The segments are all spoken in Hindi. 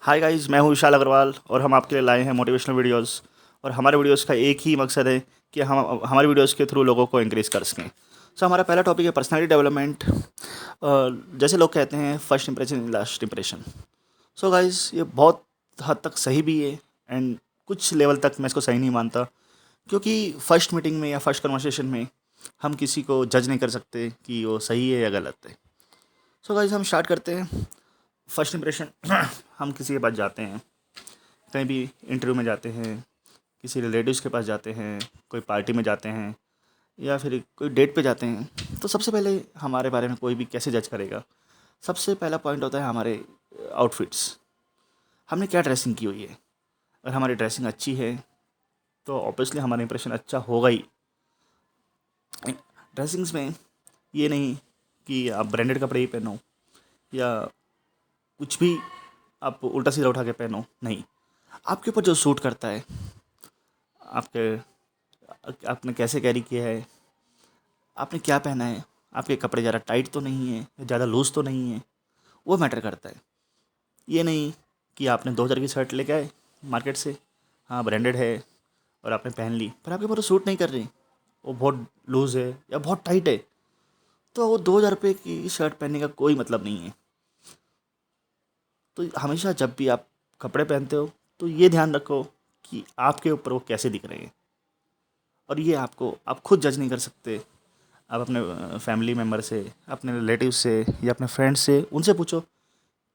हाय गाइस, मैं हूँ विशाल अग्रवाल और हम आपके लिए लाए हैं मोटिवेशनल वीडियोस। और हमारे वीडियोस का एक ही मकसद है कि हम हमारे वीडियोस के थ्रू लोगों को इंक्रीज़ कर सकें। हमारा पहला टॉपिक है पर्सनालिटी डेवलपमेंट। जैसे लोग कहते हैं first impression is last impression. Guys, ये बहुत हद तक सही भी है एंड कुछ लेवल तक मैं इसको सही नहीं मानता, क्योंकि फर्स्ट मीटिंग में या फर्स्ट कन्वर्सेशन में हम किसी को जज नहीं कर सकते कि वो सही है या गलत है। गाइस, हम स्टार्ट करते हैं। फर्स्ट इंप्रेशन हम किसी के पास जाते हैं, कहीं भी इंटरव्यू में जाते हैं, किसी रिलेटिव्स के पास जाते हैं, कोई पार्टी में जाते हैं या फिर कोई डेट पे जाते हैं, तो सबसे पहले हमारे बारे में कोई भी कैसे जज करेगा। सबसे पहला पॉइंट होता है हमारे आउटफिट्स। हमने क्या ड्रेसिंग की हुई है। अगर हमारी ड्रेसिंग अच्छी है तो ऑब्वियसली हमारा इंप्रेशन अच्छा होगा ही। ड्रेसिंग्स में ये नहीं कि आप ब्रांडेड कपड़े ही पहनो या कुछ भी आप उल्टा सीधा उठा के पहनो, नहीं। आपके ऊपर जो सूट करता है, आपके आपने कैसे कैरी किया है, आपने क्या पहना है, आपके कपड़े ज़्यादा टाइट तो नहीं है, ज़्यादा लूज़ तो नहीं है, वो मैटर करता है। ये नहीं कि आपने 2000 की शर्ट लेके आए मार्केट से, हाँ ब्रांडेड है, और आपने पहन ली पर आपके ऊपर सूट नहीं कर रही, वो बहुत लूज़ है या बहुत टाइट है, तो वो 2000 रुपये की शर्ट पहनने का कोई मतलब नहीं है। तो हमेशा जब भी आप कपड़े पहनते हो तो ये ध्यान रखो कि आपके ऊपर वो कैसे दिख रहे हैं। और ये आप खुद जज नहीं कर सकते। आप अपने फैमिली मेम्बर से, अपने रिलेटिव से या अपने फ्रेंड से उनसे पूछो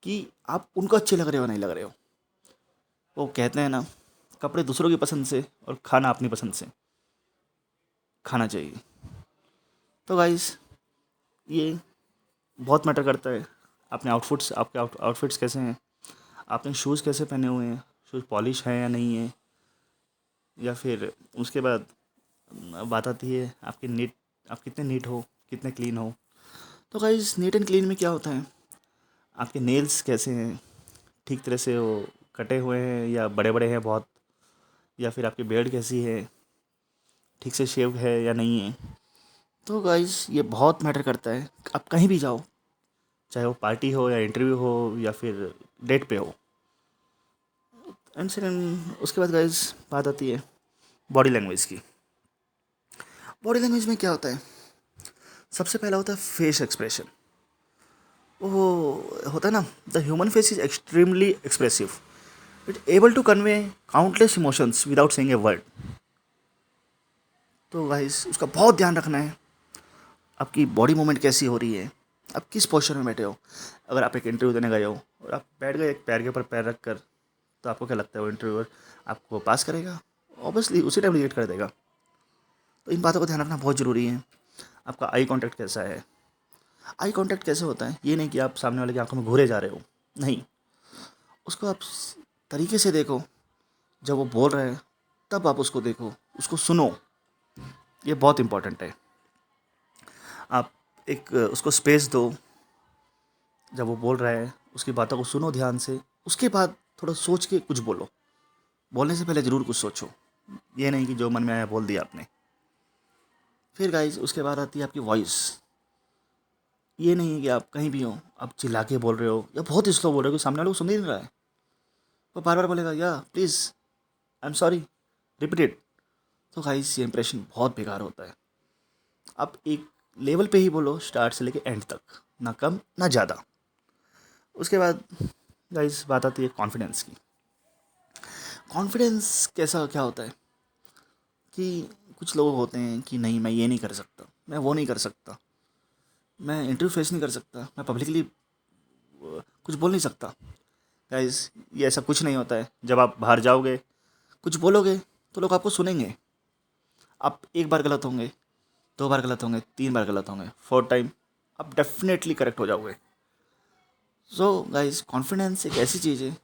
कि आप उनको अच्छे लग रहे हो नहीं लग रहे हो। वो कहते हैं ना, कपड़े दूसरों की पसंद से और खाना अपनी पसंद से खाना चाहिए। तो गाइस, ये बहुत मैटर करता है। अपने आउटफिट्स, आपके आउटफिट्स कैसे हैं, आपने शूज़ कैसे पहने हुए हैं, शूज़ पॉलिश है या नहीं है, या फिर उसके बाद बात आती है आपकी नीट, आप कितने नीट हो, कितने क्लीन हो। तो गाइस, नीट एंड क्लीन में क्या होता है, आपके नेल्स कैसे हैं, ठीक तरह से वो कटे हुए हैं या बड़े बड़े हैं बहुत, या फिर आपकी बियर्ड कैसी है, ठीक से शेव है या नहीं है। तो गाइस, ये बहुत मैटर करता है। आप कहीं भी जाओ, चाहे वो पार्टी हो या इंटरव्यू हो या फिर डेट पे हो। एंड सेकंड, उसके बाद गाइस बात आती है बॉडी लैंग्वेज की। बॉडी लैंग्वेज में क्या होता है, सबसे पहला होता है फेस एक्सप्रेशन। वो होता है ना, the human face is extremely expressive, it able to convey countless emotions without saying a word. तो गाइस, उसका बहुत ध्यान रखना है। आपकी बॉडी मूवमेंट कैसी हो रही है, आप किस पोस्चर में बैठे हो। अगर आप एक इंटरव्यू देने गए हो और आप बैठ गए एक पैर के ऊपर पैर रख कर, तो आपको क्या लगता है वो इंटरव्यूअर आपको पास करेगा? ऑब्वियसली उसी टाइम रिजेक्ट कर देगा। तो इन बातों का ध्यान रखना बहुत ज़रूरी है। आपका आई कांटेक्ट कैसा है। आई कांटेक्ट कैसे होता है, ये नहीं कि आप सामने वाले की आंखों में घूरे जा रहे हो, नहीं। उसको आप तरीके से देखो, जब वो बोल रहा है तब आप उसको देखो, उसको सुनो। ये बहुत इंपॉर्टेंट है। आप एक उसको स्पेस दो, जब वो बोल रहा है उसकी बातों को सुनो ध्यान से, उसके बाद थोड़ा सोच के कुछ बोलो। बोलने से पहले ज़रूर कुछ सोचो, ये नहीं कि जो मन में आया बोल दिया आपने। फिर गाइस, उसके बाद आती है आपकी वॉइस। ये नहीं है कि आप कहीं भी हो, आप चिल्ला के बोल रहे हो या बहुत स्लो बोल रहे हो कि सामने वाले को सुन ही नहीं रहा है, वो बार बार बोलेगा या please, I am sorry, repeat it. तो गाइस, ये इंप्रेशन बहुत बेकार होता है। आप एक लेवल पे ही बोलो, स्टार्ट से लेके एंड तक, ना कम ना ज़्यादा। उसके बाद गाइस बात आती है कॉन्फिडेंस की। कॉन्फिडेंस कैसा क्या होता है कि कुछ लोग होते हैं कि नहीं, मैं ये नहीं कर सकता, मैं वो नहीं कर सकता, मैं इंटरव्यू फेस नहीं कर सकता, मैं पब्लिकली कुछ बोल नहीं सकता। गाइस, ये ऐसा कुछ नहीं होता है। जब आप बाहर जाओगे, कुछ बोलोगे, तो लोग आपको सुनेंगे। आप एक बार गलत होंगे, दो बार गलत होंगे, तीन बार गलत होंगे, फोर्थ टाइम आप डेफिनेटली करेक्ट हो जाओगे। गाइस, कॉन्फिडेंस एक ऐसी चीज़ है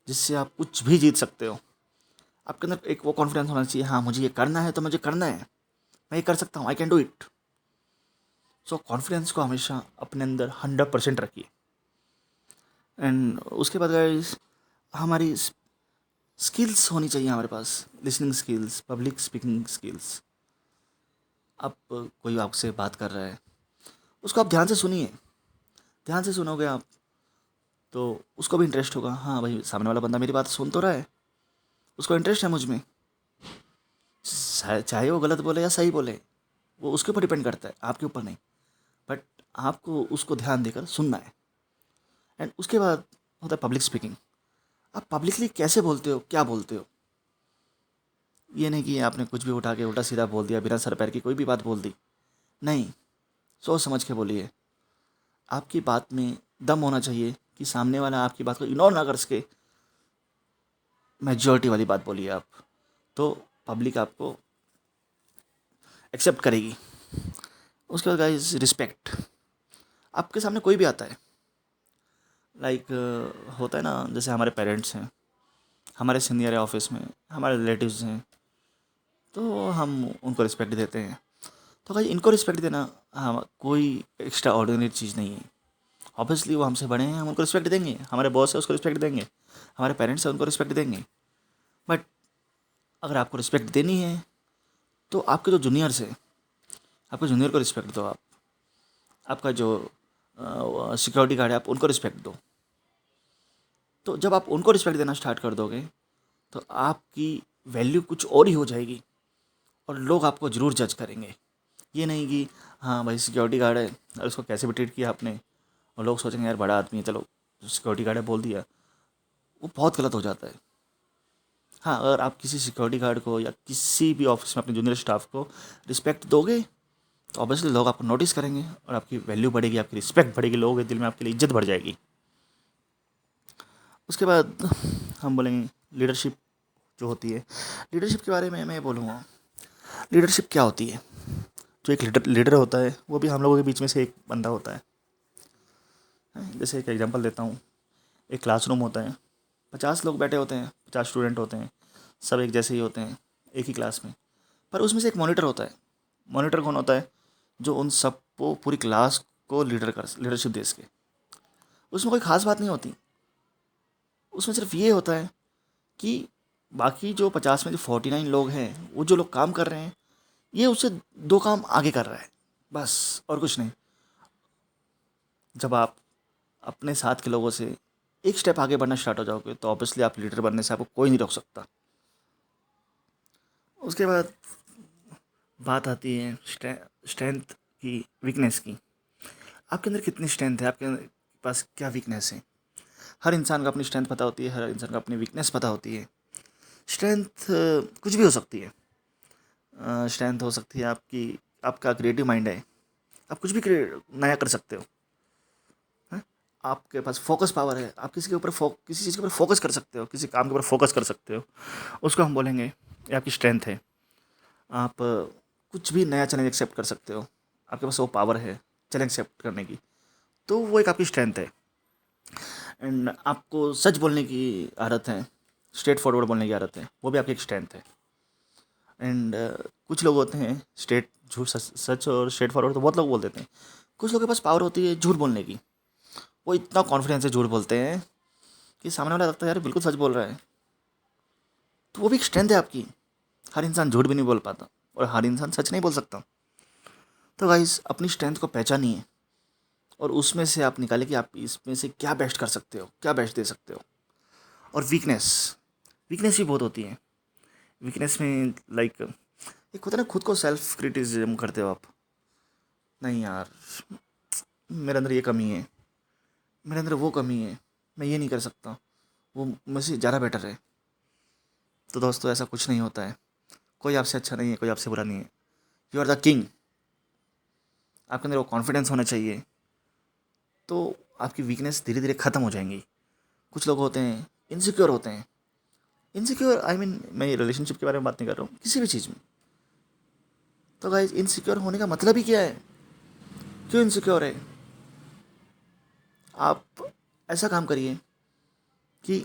जिससे आप कुछ भी जीत सकते हो। आपके अंदर एक वो कॉन्फिडेंस होना चाहिए, हाँ मुझे ये करना है तो मुझे करना है, मैं ये कर सकता हूँ, I can do it. Confidence को हमेशा अपने अंदर 100% रखिए। एंड उसके बाद गाइस, हमारी स्किल्स होनी चाहिए हमारे पास, listening skills, public speaking skills. आप कोई आपसे बात कर रहा है, उसको आप ध्यान से सुनिए। ध्यान से सुनोगे आप, तो उसको भी इंटरेस्ट होगा, हाँ भाई सामने वाला बंदा मेरी बात सुन तो रहा है, उसको इंटरेस्ट है मुझ में। चाहे वो गलत बोले या सही बोले, वो उसके ऊपर डिपेंड करता है, आपके ऊपर नहीं। बट आपको उसको ध्यान देकर सुनना है। एंड उसके बाद होता है पब्लिक स्पीकिंग। आप पब्लिकली कैसे बोलते हो, क्या बोलते हो। ये नहीं कि आपने कुछ भी उठा के उल्टा सीधा बोल दिया, बिना सर पैर की कोई भी बात बोल दी। नहीं, सोच समझ के बोलिए। आपकी बात में दम होना चाहिए कि सामने वाला आपकी बात को इग्नोर ना कर सके। मेजॉरिटी वाली बात बोलिए आप, तो पब्लिक आपको एक्सेप्ट करेगी। उसके बाद गाइस रिस्पेक्ट। आपके सामने कोई भी आता है, लाइक होता है ना, जैसे हमारे पेरेंट्स हैं, हमारे सीनियर है ऑफिस में, हमारे रिलेटिव्स हैं, तो हम उनको रिस्पेक्ट देते हैं। तो भाई इनको रिस्पेक्ट देना, हाँ, कोई एक्स्ट्रा ऑर्डिनरी चीज़ नहीं है। ऑब्वियसली वो हमसे बड़े हैं, हम उनको रिस्पेक्ट देंगे। हमारे बॉस है, उसको रिस्पेक्ट देंगे। हमारे पेरेंट्स हैं, उनको रिस्पेक्ट देंगे। बट अगर आपको रिस्पेक्ट देनी है तो आपके जो जूनियर्स हैं, आपके जूनियर को रिस्पेक्ट दो। आप आपका जो सिक्योरिटी गार्ड है, आप उनको रिस्पेक्ट दो। तो जब आप उनको रिस्पेक्ट देना स्टार्ट कर दोगे तो आपकी वैल्यू कुछ और ही हो जाएगी, और लोग आपको ज़रूर जज करेंगे। ये नहीं कि हाँ भाई सिक्योरिटी गार्ड है और उसको कैसे भी ट्रीट किया आपने, और लोग सोचेंगे यार बड़ा आदमी है, चलो सिक्योरिटी गार्ड है बोल दिया। वो बहुत गलत हो जाता है। हाँ, अगर आप किसी सिक्योरिटी गार्ड को या किसी भी ऑफिस में अपने जूनियर स्टाफ को रिस्पेक्ट दोगे तो ऑब्वियसली लोग आपको नोटिस करेंगे, और आपकी वैल्यू बढ़ेगी, आपकी रिस्पेक्ट बढ़ेगी, लोगों के दिल में आपके लिए इज्जत बढ़ जाएगी। उसके बाद हम बोलेंगे लीडरशिप जो होती है। लीडरशिप के बारे में मैं बोलूँगा, लीडरशिप क्या होती है। जो एक लीडर लीडर होता है वो भी हम लोगों के बीच में से एक बंदा होता है। जैसे एक एग्जांपल देता हूँ, एक क्लासरूम होता है, 50 लोग बैठे होते हैं, 50 स्टूडेंट होते हैं, सब एक जैसे ही होते हैं एक ही क्लास में। पर उसमें से एक मॉनिटर होता है। मॉनिटर कौन होता है? जो उन सबको, पूरी क्लास को लीडरशिप दे सके। उसमें कोई खास बात नहीं होती, उसमें सिर्फ ये होता है कि बाकी जो 50 में जो 49 लोग हैं, वो जो लोग काम कर रहे हैं, ये उससे 2 काम आगे कर रहा है, बस और कुछ नहीं। जब आप अपने साथ के लोगों से एक स्टेप आगे बढ़ना स्टार्ट हो जाओगे तो ऑब्वियसली आप लीडर बनने से आपको कोई नहीं रोक सकता। उसके बाद बात आती है स्ट्रेंथ की, वीकनेस की। आपके अंदर कितनी स्ट्रेंथ है, आपके पास क्या वीकनेस है। हर इंसान को अपनी स्ट्रेंथ पता होती है, हर इंसान को अपनी वीकनेस पता होती है। स्ट्रेंथ कुछ भी हो सकती है। स्ट्रेंथ हो सकती है आपकी, आपका क्रिएटिव माइंड है, आप कुछ भी नया कर सकते हो। हैं? आपके पास फोकस पावर है, आप किसी के ऊपर किसी चीज़ के ऊपर फोकस कर सकते हो, किसी काम के ऊपर फोकस कर सकते हो, उसको हम बोलेंगे ये आपकी स्ट्रेंथ है। आप कुछ भी नया चैलेंज एक्सेप्ट कर सकते हो, आपके पास वो पावर है चैलेंज एक्सेप्ट करने की, तो वो एक आपकी स्ट्रेंथ है। एंड आपको सच बोलने की आदत है, स्ट्रेट फॉरवर्ड बोलने की आदत है, वो भी आपकी एक स्ट्रेंथ है। एंड कुछ लोग होते हैं स्ट्रेट झूठ सच और स्ट्रेट फॉरवर्ड तो बहुत लोग बोल देते हैं। कुछ लोगों के पास पावर होती है झूठ बोलने की। वो इतना कॉन्फिडेंस से झूठ बोलते हैं कि सामने वाला लगता है यार बिल्कुल सच बोल रहा है। तो वो भी एक स्ट्रेंथ है आपकी। हर इंसान झूठ भी नहीं बोल पाता, और हर इंसान सच नहीं बोल सकता। तो गाइस अपनी स्ट्रेंथ को पहचानिए, और उसमें से आप निकालें कि आप इसमें से क्या बेस्ट कर सकते हो, क्या बेस्ट दे सकते हो। और वीकनेस, वीकनेस भी बहुत होती है। वीकनेस में लाइक एक होता है ना, खुद को सेल्फ क्रिटिसिज्म करते हो आप। नहीं यार, मेरे अंदर ये कमी है, मेरे अंदर वो कमी है, मैं ये नहीं कर सकता, वो मुझसे ज़्यादा बेटर है। तो दोस्तों ऐसा कुछ नहीं होता है। कोई आपसे अच्छा नहीं है, कोई आपसे बुरा नहीं है। You are the king. आपके अंदर वो कॉन्फिडेंस होना चाहिए, तो आपकी वीकनेस धीरे धीरे ख़त्म हो जाएंगी। कुछ लोग होते हैं इनसिक्योर होते हैं। इनसिक्योर आई मीन, मैं रिलेशनशिप के बारे में बात नहीं कर रहा हूँ, किसी भी चीज़ में। तो गाइस इनसिक्योर होने का मतलब ही क्या है, क्यों इनसिक्योर है। आप ऐसा काम करिए कि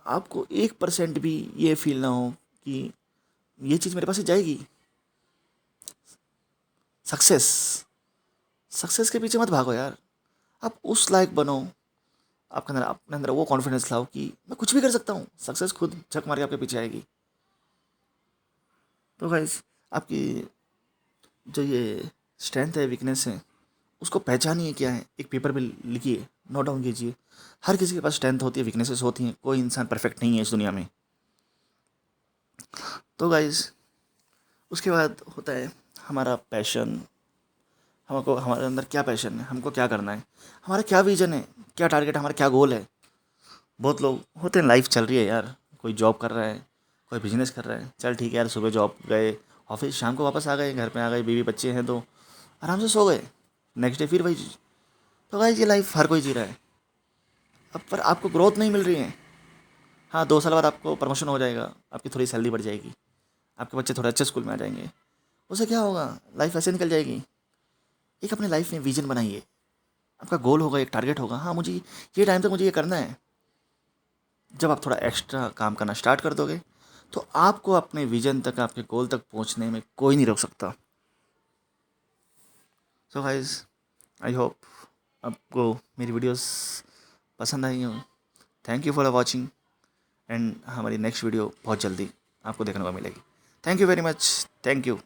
आपको 1% भी ये फील ना हो कि ये चीज़ मेरे पास से जाएगी। सक्सेस, सक्सेस के पीछे मत भागो यार, आप उस लायक बनो। आपके अंदर, अपने अंदर वो कॉन्फिडेंस लाओ कि मैं कुछ भी कर सकता हूँ, सक्सेस खुद झक मार के आपके पीछे आएगी। तो गाइस आपकी जो ये स्ट्रेंथ है, वीकनेस है, उसको पहचानिए क्या है, एक पेपर पे लिखिए, नोट डाउन कीजिए। हर किसी के पास स्ट्रेंथ होती है, वीकनेसेस होती हैं, कोई इंसान परफेक्ट नहीं है इस दुनिया में। तो गाइज उसके बाद होता है हमारा पैशन। हमको हमारे अंदर क्या पैशन है, हमको क्या करना है, हमारा क्या विजन है, क्या टारगेट है, हमारा क्या गोल है। बहुत लोग होते हैं, लाइफ चल रही है यार, कोई जॉब कर रहा है, कोई बिजनेस कर रहा है, चल ठीक है यार, सुबह जॉब गए, ऑफिस, शाम को वापस आ गए, घर पे आ गए, बीवी बच्चे हैं तो आराम से सो गए, नेक्स्ट डे फिर वही चीज़। तो भाई ये लाइफ हर कोई जी रहा है। अब पर आपको ग्रोथ नहीं मिल रही है। हाँ, 2 साल बाद आपको प्रमोशन हो जाएगा, आपकी थोड़ी सैलरी बढ़ जाएगी, आपके बच्चे थोड़े अच्छे स्कूल में आ जाएंगे, उससे क्या होगा, लाइफ ऐसे निकल जाएगी। एक अपने लाइफ में विजन बनाइए, आपका गोल होगा, एक टारगेट होगा, हाँ मुझे ये टाइम तक मुझे ये करना है। जब आप थोड़ा एक्स्ट्रा काम करना स्टार्ट कर दोगे तो आपको अपने विजन तक, आपके गोल तक पहुंचने में कोई नहीं रोक सकता। सो गाइस, आई होप आपको मेरी वीडियोस पसंद आई हो। Thank you for watching, and हमारी नेक्स्ट वीडियो बहुत जल्दी आपको देखने को मिलेगी। Thank you very much, thank you.